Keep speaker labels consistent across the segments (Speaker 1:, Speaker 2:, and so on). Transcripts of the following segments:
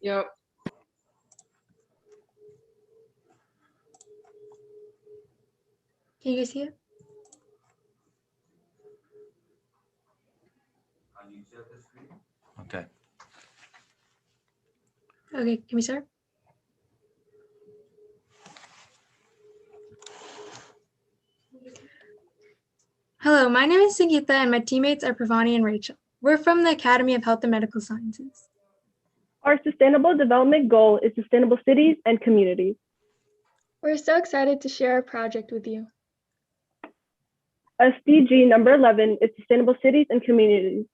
Speaker 1: Yep.
Speaker 2: Can you guys see it?
Speaker 3: Okay.
Speaker 2: Okay, can we start? Hello, my name is Sangeeta and my teammates are Pravani and Rachel. We're from the Academy of Health and Medical Sciences.
Speaker 4: Our sustainable development goal is sustainable cities and communities.
Speaker 5: We're so excited to share our project with you.
Speaker 4: SDG number 11 is sustainable cities and communities.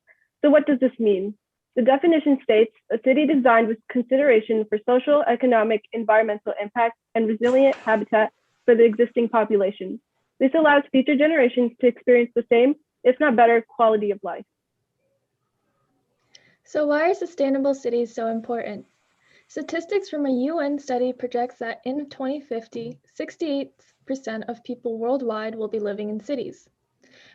Speaker 4: So what does this mean? The definition states a city designed with consideration for social, economic, environmental impact, and resilient habitat for the existing population. This allows future generations to experience the same, if not better, quality of life.
Speaker 5: So why are sustainable cities so important? Statistics from a UN study projects that in 2050, 68% of people worldwide will be living in cities.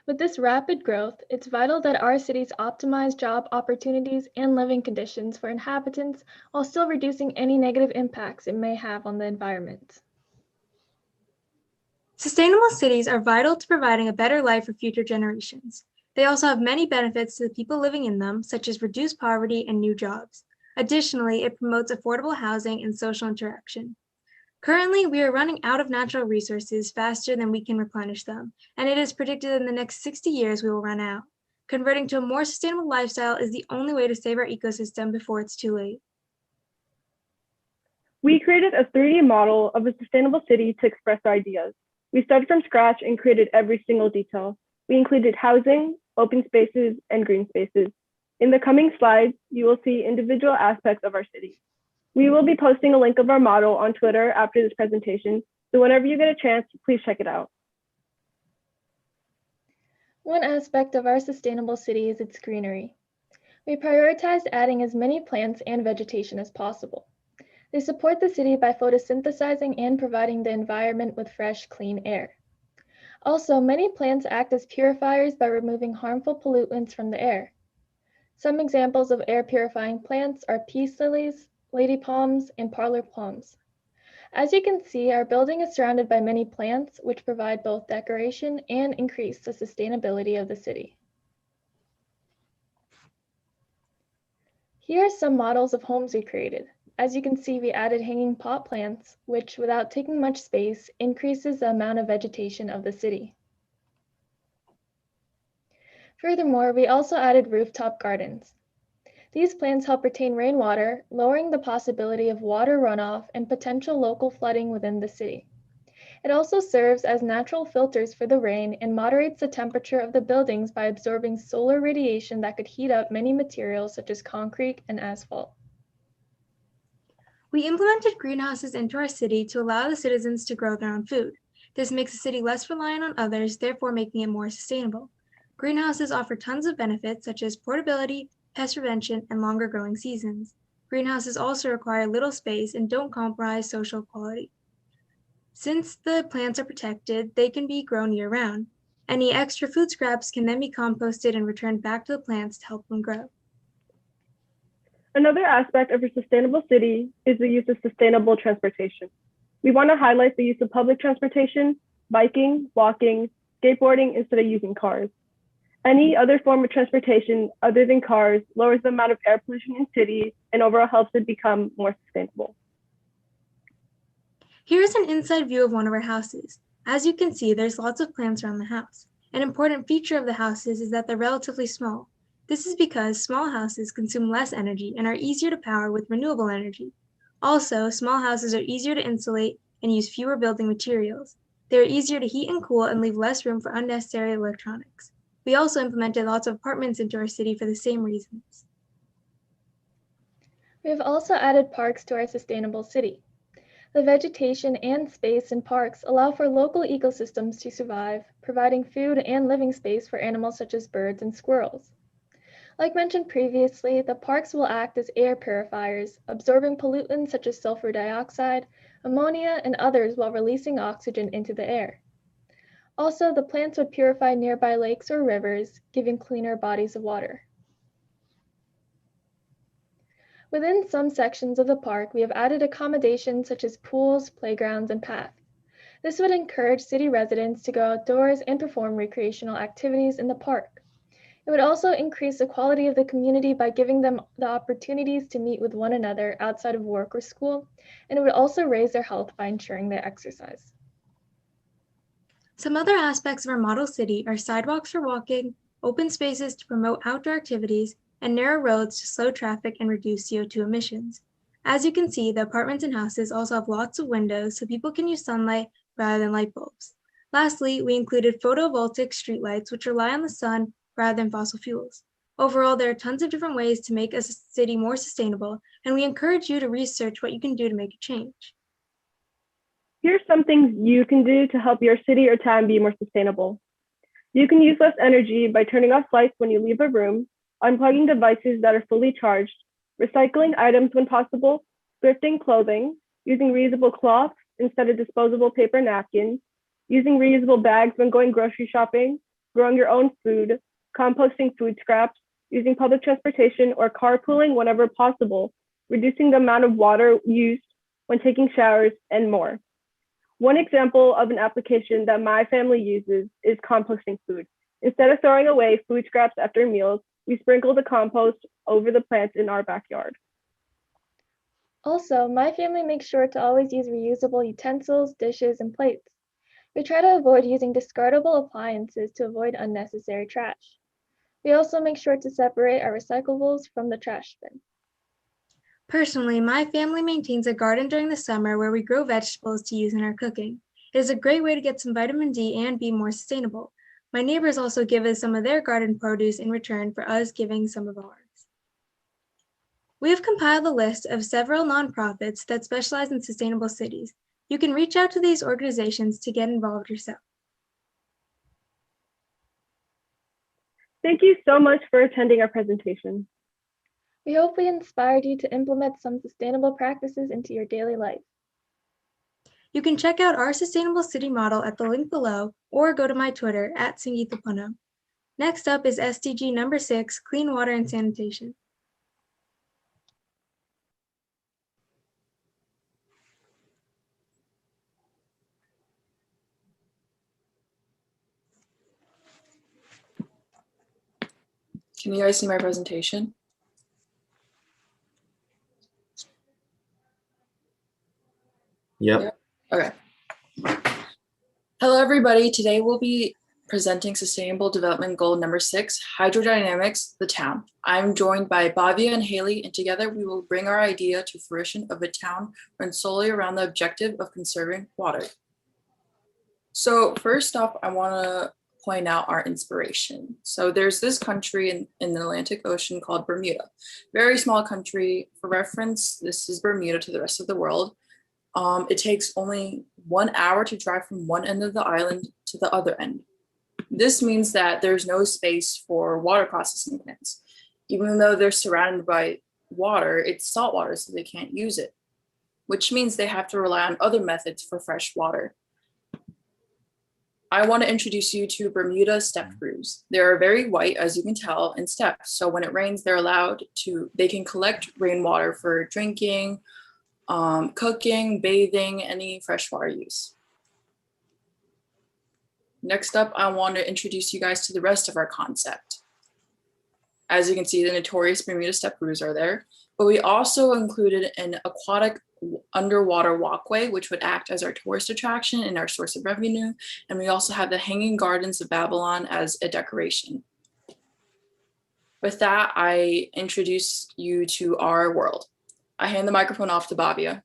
Speaker 5: With this rapid growth, it's vital that our cities optimize job opportunities and living conditions for inhabitants while still reducing any negative impacts it may have on the environment.
Speaker 2: Sustainable cities are vital to providing a better life for future generations. They also have many benefits to the people living in them, such as reduced poverty and new jobs. Additionally, it promotes affordable housing and social interaction. Currently, we are running out of natural resources faster than we can replenish them, and it is predicted in the next 60 years we will run out. Converting to a more sustainable lifestyle is the only way to save our ecosystem before it's too late.
Speaker 4: We created a 3D model of a sustainable city to express our ideas. We started from scratch and created every single detail. We included housing, open spaces, and green spaces. In the coming slides, you will see individual aspects of our city. We will be posting a link of our model on Twitter after this presentation, so whenever you get a chance, please check it out.
Speaker 5: One aspect of our sustainable city is its greenery. We prioritized adding as many plants and vegetation as possible. They support the city by photosynthesizing and providing the environment with fresh, clean air. Also, many plants act as purifiers by removing harmful pollutants from the air. Some examples of air purifying plants are peace lilies, lady palms, and parlor plums. As you can see, our building is surrounded by many plants, which provide both decoration and increase the sustainability of the city. Here are some models of homes we created. As you can see, we added hanging pot plants, which, without taking much space, increases the amount of vegetation of the city. Furthermore, we also added rooftop gardens. These plants help retain rainwater, lowering the possibility of water runoff and potential local flooding within the city. It also serves as natural filters for the rain and moderates the temperature of the buildings by absorbing solar radiation that could heat up many materials such as concrete and asphalt.
Speaker 2: We implemented greenhouses into our city to allow the citizens to grow their own food. This makes the city less reliant on others, therefore making it more sustainable. Greenhouses offer tons of benefits such as portability, pest prevention, and longer growing seasons. Greenhouses also require little space and don't compromise social quality. Since the plants are protected, they can be grown year-round. Any extra food scraps can then be composted and returned back to the plants to help them grow.
Speaker 4: Another aspect of a sustainable city is the use of sustainable transportation. We want to highlight the use of public transportation, biking, walking, skateboarding instead of using cars. Any other form of transportation other than cars lowers the amount of air pollution in cities and overall helps it become more sustainable.
Speaker 2: Here's an inside view of one of our houses. As you can see, there's lots of plants around the house. An important feature of the houses is that they're relatively small. This is because small houses consume less energy and are easier to power with renewable energy. Also, small houses are easier to insulate and use fewer building materials. They are easier to heat and cool and leave less room for unnecessary electronics. We also implemented lots of apartments into our city for the same reasons.
Speaker 5: We have also added parks to our sustainable city. The vegetation and space in parks allow for local ecosystems to survive, providing food and living space for animals such as birds and squirrels. Like mentioned previously, the parks will act as air purifiers, absorbing pollutants such as sulfur dioxide, ammonia, and others while releasing oxygen into the air. Also, the plants would purify nearby lakes or rivers, giving cleaner bodies of water. Within some sections of the park, we have added accommodations such as pools, playgrounds, and paths. This would encourage city residents to go outdoors and perform recreational activities in the park. It would also increase the quality of the community by giving them the opportunities to meet with one another outside of work or school, and it would also raise their health by ensuring they exercise.
Speaker 2: Some other aspects of our model city are sidewalks for walking, open spaces to promote outdoor activities, and narrow roads to slow traffic and reduce CO2 emissions. As you can see, the apartments and houses also have lots of windows so people can use sunlight rather than light bulbs. Lastly, we included photovoltaic streetlights, which rely on the sun rather than fossil fuels. Overall, there are tons of different ways to make a city more sustainable, and we encourage you to research what you can do to make a change.
Speaker 4: Here's some things you can do to help your city or town be more sustainable. You can use less energy by turning off lights when you leave a room, unplugging devices that are fully charged, recycling items when possible, thrifting clothing, using reusable cloths instead of disposable paper napkins, using reusable bags when going grocery shopping, growing your own food, composting food scraps, using public transportation or carpooling whenever possible, reducing the amount of water used when taking showers, and more. One example of an application that my family uses is composting food. Instead of throwing away food scraps after meals, we sprinkle the compost over the plants in our backyard.
Speaker 5: Also, my family makes sure to always use reusable utensils, dishes, and plates. We try to avoid using discardable appliances to avoid unnecessary trash. We also make sure to separate our recyclables from the trash bin.
Speaker 2: Personally, my family maintains a garden during the summer where we grow vegetables to use in our cooking. It is a great way to get some vitamin D and be more sustainable. My neighbors also give us some of their garden produce in return for us giving some of ours. We have compiled a list of several nonprofits that specialize in sustainable cities. You can reach out to these organizations to get involved yourself.
Speaker 4: Thank you so much for attending our presentation.
Speaker 5: We hope we inspired you to implement some sustainable practices into your daily life.
Speaker 2: You can check out our sustainable city model at the link below or go to my Twitter at Singitapuno. Next up is SDG number 6, clean water and sanitation.
Speaker 1: Can you guys see my presentation?
Speaker 3: Yep.
Speaker 1: Okay. Hello, everybody. Today we'll be presenting Sustainable Development Goal number 6, Hydrodynamics, the town. I'm joined by Bhavya and Haley, and together we will bring our idea to fruition of a town run solely around the objective of conserving water. So first off, I want to point out our inspiration. So there's this country in the Atlantic Ocean called Bermuda. Very small country. For reference, this is Bermuda to the rest of the world. It takes only 1 hour to drive from one end of the island to the other end. This means that there's no space for water processing plants. Even though they're surrounded by water, it's salt water, so they can't use it, which means they have to rely on other methods for fresh water. I want to introduce you to Bermuda step crews. They are very white, as you can tell, in steps. So when it rains, they can collect rainwater for drinking, cooking, bathing, any freshwater use. Next up, I want to introduce you guys to the rest of our concept. As you can see, the notorious Bermuda step crews are there, but we also included an aquatic underwater walkway, which would act as our tourist attraction and our source of revenue. And we also have the Hanging Gardens of Babylon as a decoration. With that, I introduce you to our world. I hand the microphone off to Bhavya.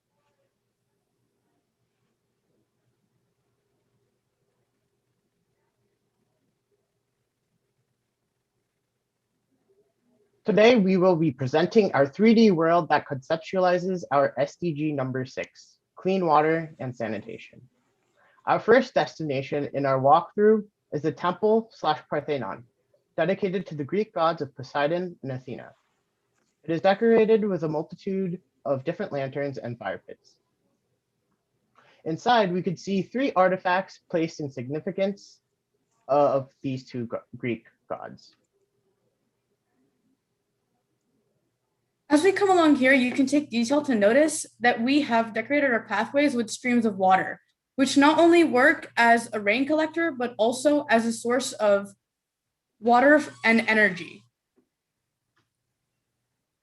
Speaker 6: Today, we will be presenting our 3D world that conceptualizes our SDG number 6, clean water and sanitation. Our first destination in our walkthrough is the temple/Parthenon, dedicated to the Greek gods of Poseidon and Athena. It is decorated with a multitude of different lanterns and fire pits. Inside, we could see 3 artifacts placed in significance of these 2 Greek gods.
Speaker 7: As we come along here, you can take detail to notice that we have decorated our pathways with streams of water, which not only work as a rain collector, but also as a source of water and energy.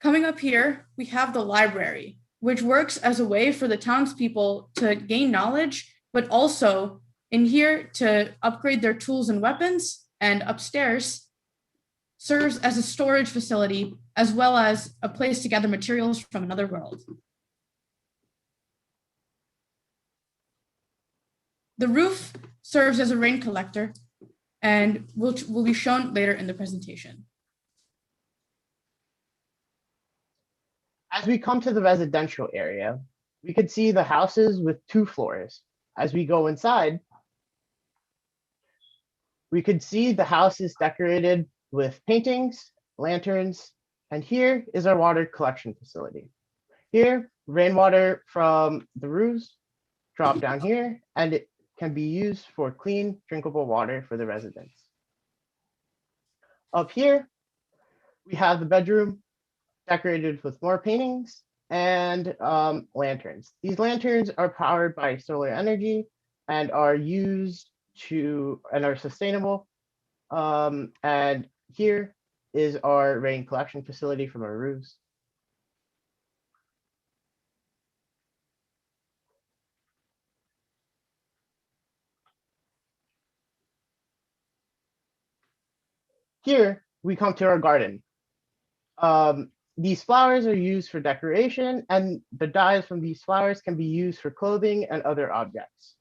Speaker 7: Coming up here, we have the library, which works as a way for the townspeople to gain knowledge, but also in here to upgrade their tools and weapons, and upstairs serves as a storage facility as well as a place to gather materials from another world. The roof serves as a rain collector and will be shown later in the presentation.
Speaker 6: As we come to the residential area, we could see the houses with 2 floors. As we go inside, we could see the house is decorated with paintings, lanterns, and here is our water collection facility. Here, rainwater from the roofs drop down here, and it can be used for clean, drinkable water for the residents. Up here, we have the bedroom decorated with more paintings and lanterns. These lanterns are powered by solar energy and are used and are sustainable. And here is our rain collection facility from our roofs. Here we come to our garden. These flowers are used for decoration, and the dyes from these flowers can be used for clothing and other objects.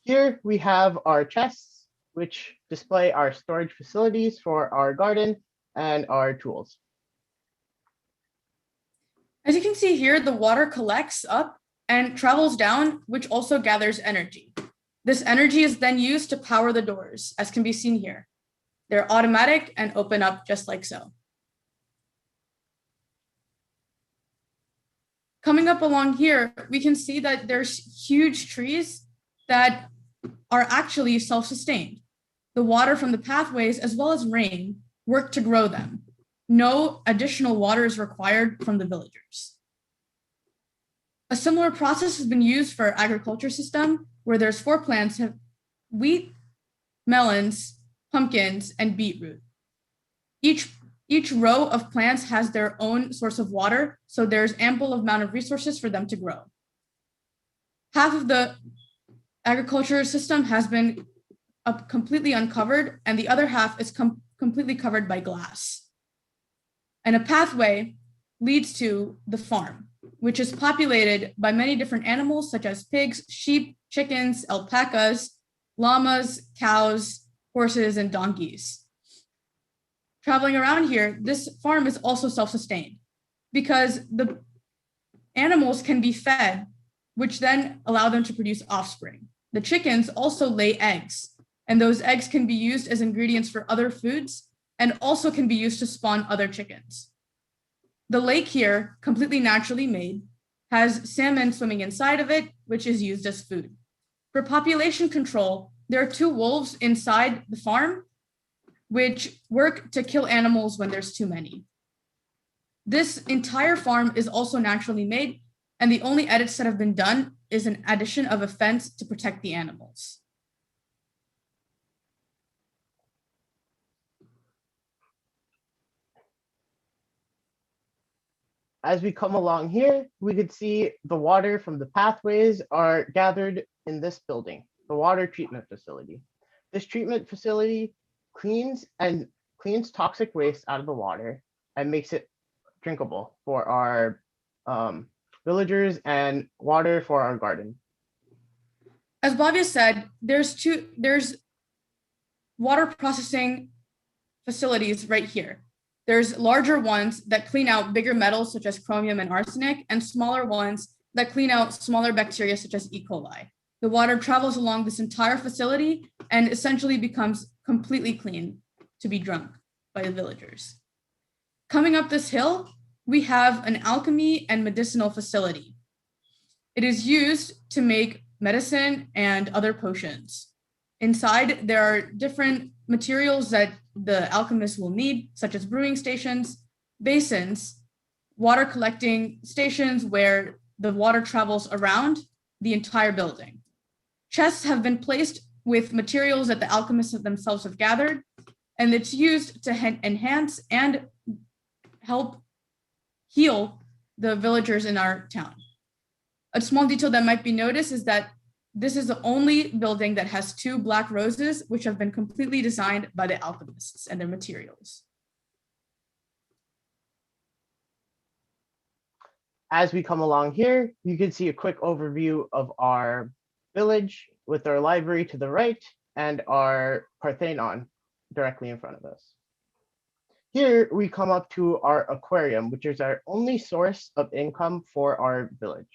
Speaker 6: Here we have our chests, which display our storage facilities for our garden and our tools.
Speaker 7: As you can see here, the water collects up and travels down, which also gathers energy. This energy is then used to power the doors, as can be seen here. They're automatic and open up just like so. Coming up along here, we can see that there's huge trees that are actually self-sustained. The water from the pathways, as well as rain, work to grow them. No additional water is required from the villagers. A similar process has been used for our agriculture system, where there's 4 plants: wheat, melons, pumpkins, and beetroot. Each row of plants has their own source of water, so there's ample amount of resources for them to grow. Half of the agriculture system has been completely uncovered, and the other half is completely covered by glass. And a pathway leads to the farm, which is populated by many different animals such as pigs, sheep, chickens, alpacas, llamas, cows, horses, and donkeys. Traveling around here, this farm is also self-sustained because the animals can be fed, which then allow them to produce offspring. The chickens also lay eggs, and those eggs can be used as ingredients for other foods and also can be used to spawn other chickens. The lake here, completely naturally made, has salmon swimming inside of it, which is used as food. For population control, there are 2 wolves inside the farm, which work to kill animals when there's too many. This entire farm is also naturally made, and the only edits that have been done is an addition of a fence to protect the animals.
Speaker 6: As we come along here, we could see the water from the pathways are gathered in this building, the water treatment facility. This treatment facility cleans toxic waste out of the water and makes it drinkable for our villagers and water for our garden.
Speaker 7: As Bhavya said, there's water processing facilities right here. There's larger ones that clean out bigger metals such as chromium and arsenic, and smaller ones that clean out smaller bacteria such as E. coli. The water travels along this entire facility and essentially becomes completely clean to be drunk by the villagers. Coming up this hill, we have an alchemy and medicinal facility. It is used to make medicine and other potions. Inside, there are different materials that the alchemists will need, such as brewing stations, basins, water collecting stations where the water travels around the entire building. Chests have been placed with materials that the alchemists themselves have gathered, and it's used to enhance and help heal the villagers in our town. A small detail that might be noticed is that this is the only building that has 2 black roses, which have been completely designed by the alchemists and their materials.
Speaker 6: As we come along here, you can see a quick overview of our village with our library to the right and our Parthenon directly in front of us. Here we come up to our aquarium, which is our only source of income for our village.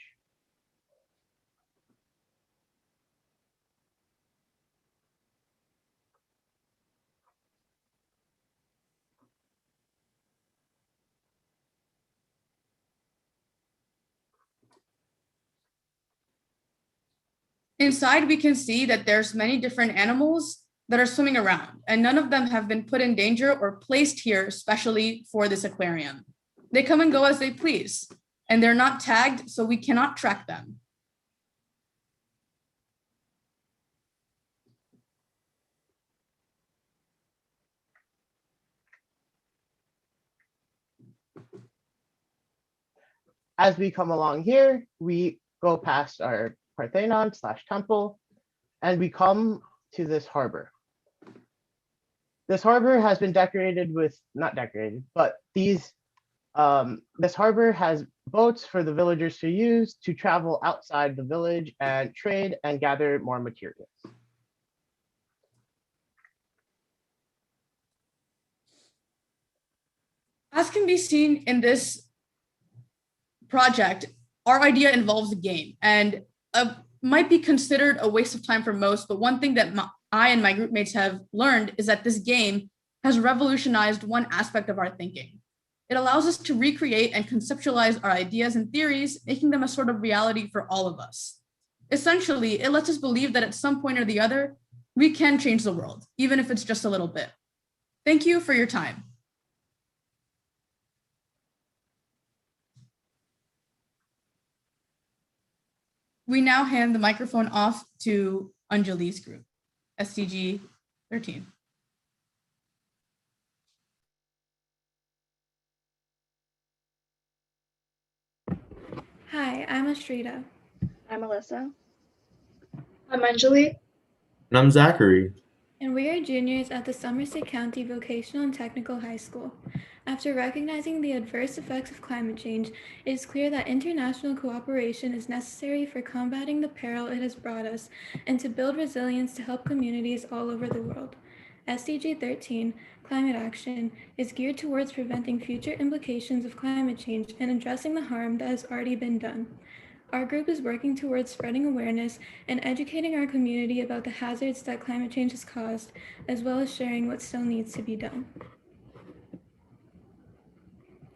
Speaker 7: Inside, we can see that there's many different animals that are swimming around, and none of them have been put in danger or placed here especially for this aquarium. They come and go as they please, and they're not tagged, so we cannot track them.
Speaker 6: As we come along here, we go past our Parthenon / temple, and we come to this harbor. This harbor has been decorated with, not decorated, but this harbor has boats for the villagers to use to travel outside the village and trade and gather more materials.
Speaker 7: As can be seen in this project, our idea involves a game, and might be considered a waste of time for most, but one thing that I and my group mates have learned is that this game has revolutionized one aspect of our thinking. It allows us to recreate and conceptualize our ideas and theories, making them a sort of reality for all of us. Essentially, it lets us believe that at some point or the other, we can change the world, even if it's just a little bit. Thank you for your time. We now hand the microphone off to Anjali's group, SDG 13.
Speaker 2: Hi, I'm Astrida.
Speaker 8: I'm Alyssa. I'm Anjali.
Speaker 3: And I'm Zachary.
Speaker 2: And we are juniors at the Somerset County Vocational and Technical High School. After recognizing the adverse effects of climate change, it is clear that international cooperation is necessary for combating the peril it has brought us and to build resilience to help communities all over the world. SDG 13, Climate Action, is geared towards preventing future implications of climate change and addressing the harm that has already been done. Our group is working towards spreading awareness and educating our community about the hazards that climate change has caused, as well as sharing what still needs to be done.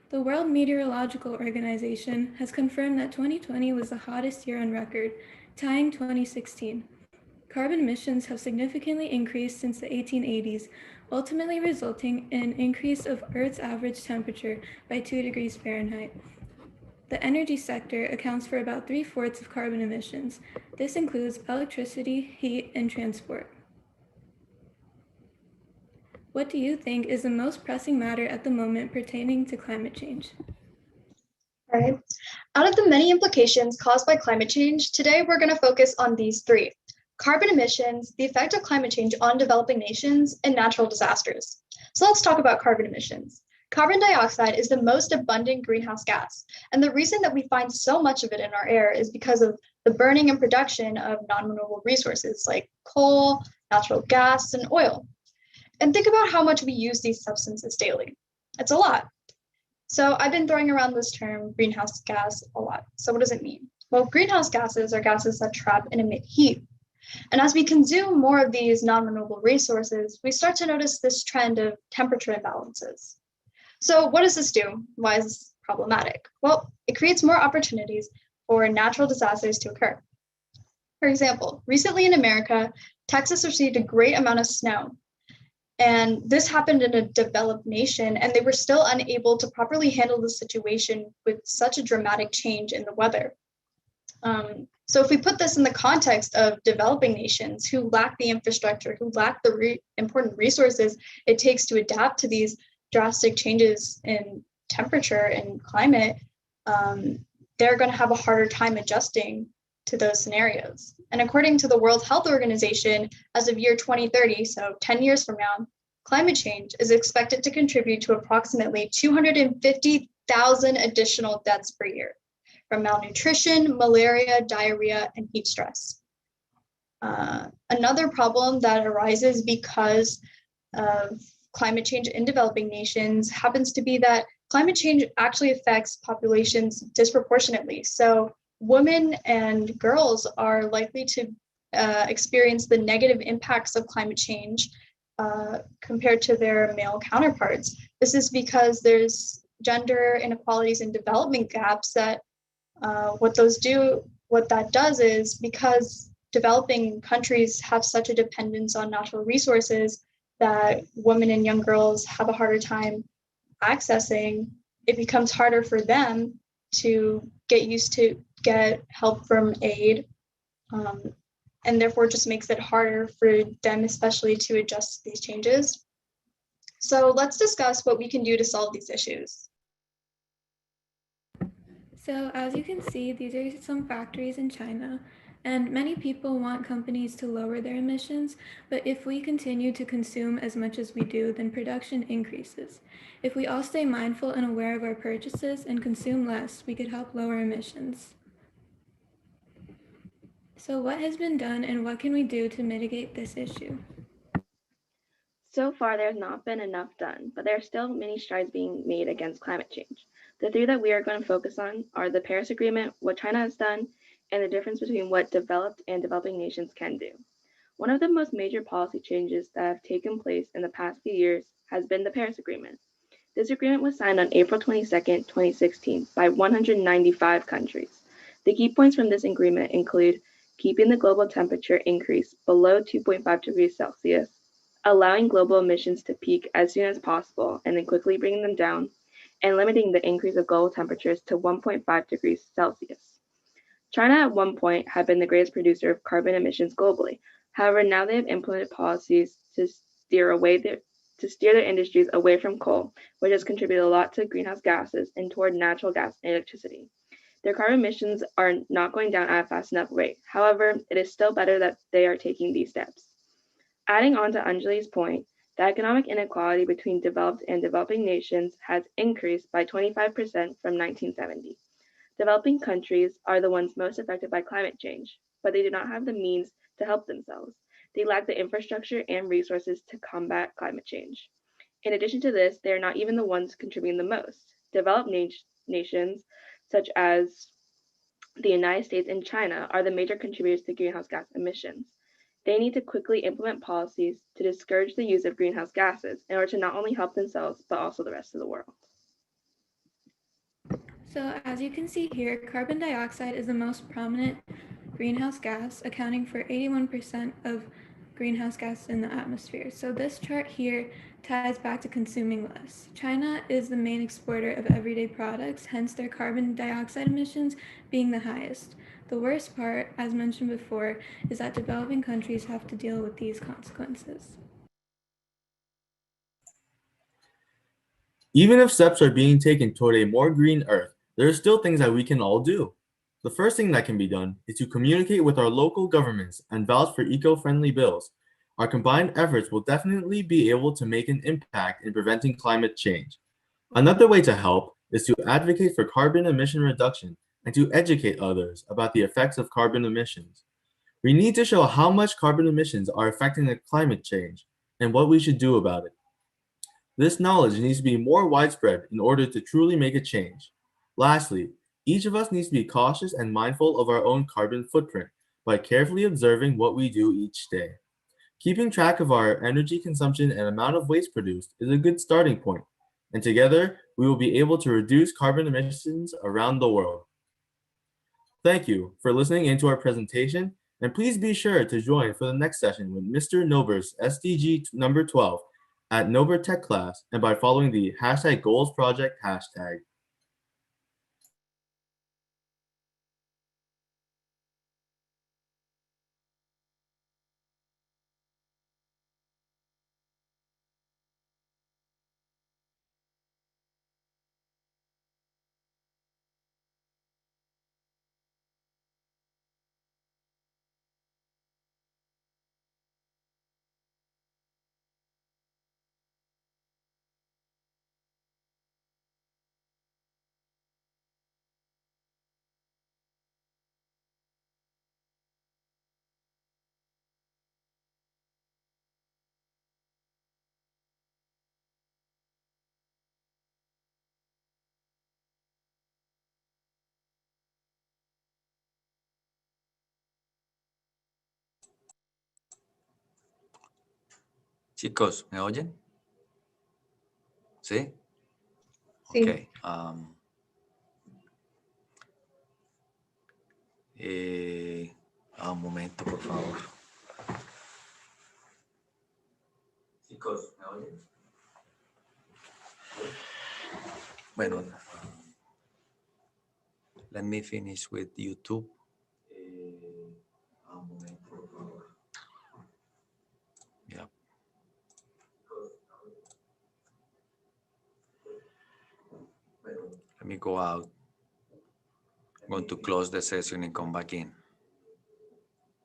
Speaker 2: The World Meteorological Organization has confirmed that 2020 was the hottest year on record, tying 2016. Carbon emissions have significantly increased since the 1880s, ultimately resulting in an increase of Earth's average temperature by 2 degrees Fahrenheit. The energy sector accounts for about 3/4 of carbon emissions. This includes electricity, heat, and transport. What do you think is the most pressing matter at the moment pertaining to climate change?
Speaker 8: All right. Out of the many implications caused by climate change, today we're going to focus on these 3: carbon emissions, the effect of climate change on developing nations, and natural disasters. So let's talk about carbon emissions. Carbon dioxide is the most abundant greenhouse gas, and the reason that we find so much of it in our air is because of the burning and production of non-renewable resources like coal, natural gas, and oil. And think about how much we use these substances daily. It's a lot. So I've been throwing around this term greenhouse gas a lot. So what does it mean? Well, greenhouse gases are gases that trap and emit heat. And as we consume more of these non-renewable resources, we start to notice this trend of temperature imbalances. So what does this do? Why is this problematic? Well, it creates more opportunities for natural disasters to occur. For example, recently in America, Texas received a great amount of snow. And this happened in a developed nation, and they were still unable to properly handle the situation with such a dramatic change in the weather. So if we put this in the context of developing nations who lack the infrastructure, who lack the important resources it takes to adapt to these drastic changes in temperature and climate, they're going to have a harder time adjusting to those scenarios. And according to the World Health Organization, as of year 2030, so 10 years from now, climate change is expected to contribute to approximately 250,000 additional deaths per year from malnutrition, malaria, diarrhea, and heat stress. Another problem that arises because of climate change in developing nations happens to be that climate change actually affects populations disproportionately. So women and girls are likely to experience the negative impacts of climate change compared to their male counterparts. This is because there's gender inequalities and development gaps that what that does is, because developing countries have such a dependence on natural resources that women and young girls have a harder time accessing, it becomes harder for them to get help from aid, and therefore just makes it harder for them especially to adjust to these changes. So let's discuss what we can do to solve these issues.
Speaker 2: So as you can see, these are some factories in China, and many people want companies to lower their emissions, but if we continue to consume as much as we do, then production increases. If we all stay mindful and aware of our purchases and consume less, we could help lower emissions. So what has been done and what can we do to mitigate this issue?
Speaker 9: So far, there has not been enough done, but there are still many strides being made against climate change. The three that we are going to focus on are the Paris Agreement, what China has done, and the difference between what developed and developing nations can do. One of the most major policy changes that have taken place in the past few years has been the Paris Agreement. This agreement was signed on April 22, 2016 by 195 countries. The key points from this agreement include keeping the global temperature increase below 2.5 degrees Celsius, allowing global emissions to peak as soon as possible and then quickly bringing them down, and limiting the increase of global temperatures to 1.5 degrees Celsius. China at one point had been the greatest producer of carbon emissions globally. However, now they have implemented policies to steer their industries away from coal, which has contributed a lot to greenhouse gases, and toward natural gas and electricity. Their carbon emissions are not going down at a fast enough rate. However, it is still better that they are taking these steps. Adding on to Anjali's point, the economic inequality between developed and developing nations has increased by 25% from 1970. Developing countries are the ones most affected by climate change, but they do not have the means to help themselves. They lack the infrastructure and resources to combat climate change. In addition to this, they are not even the ones contributing the most. Developed nations, such as the United States and China, are the major contributors to greenhouse gas emissions. They need to quickly implement policies to discourage the use of greenhouse gases in order to not only help themselves, but also the rest of the world.
Speaker 2: So as you can see here, carbon dioxide is the most prominent greenhouse gas, accounting for 81% of greenhouse gas in the atmosphere. So this chart here ties back to consuming less. China is the main exporter of everyday products, hence their carbon dioxide emissions being the highest. The worst part, as mentioned before, is that developing countries have to deal with these consequences.
Speaker 3: Even if steps are being taken toward a more green Earth, there are still things that we can all do. The first thing that can be done is to communicate with our local governments and vouch for eco-friendly bills. Our combined efforts will definitely be able to make an impact in preventing climate change. Another way to help is to advocate for carbon emission reduction and to educate others about the effects of carbon emissions. We need to show how much carbon emissions are affecting the climate change and what we should do about it. This knowledge needs to be more widespread in order to truly make a change. Lastly, each of us needs to be cautious and mindful of our own carbon footprint by carefully observing what we do each day. Keeping track of our energy consumption and amount of waste produced is a good starting point, and together we will be able to reduce carbon emissions around the world. Thank you for listening into our presentation, and please be sure to join for the next session with Mr. Nober's SDG number 12, at Nober Tech Class and by following the hashtag Goals Project hashtag.
Speaker 10: Chicos, ¿me oyen? ¿Sí?
Speaker 8: Sí.
Speaker 10: Ok. Un momento, por favor. Chicos, ¿me oyen? Bueno, let me finish with YouTube. Un momento, por favor. Yeah. Let me go out. I'm going to close the session and come back in.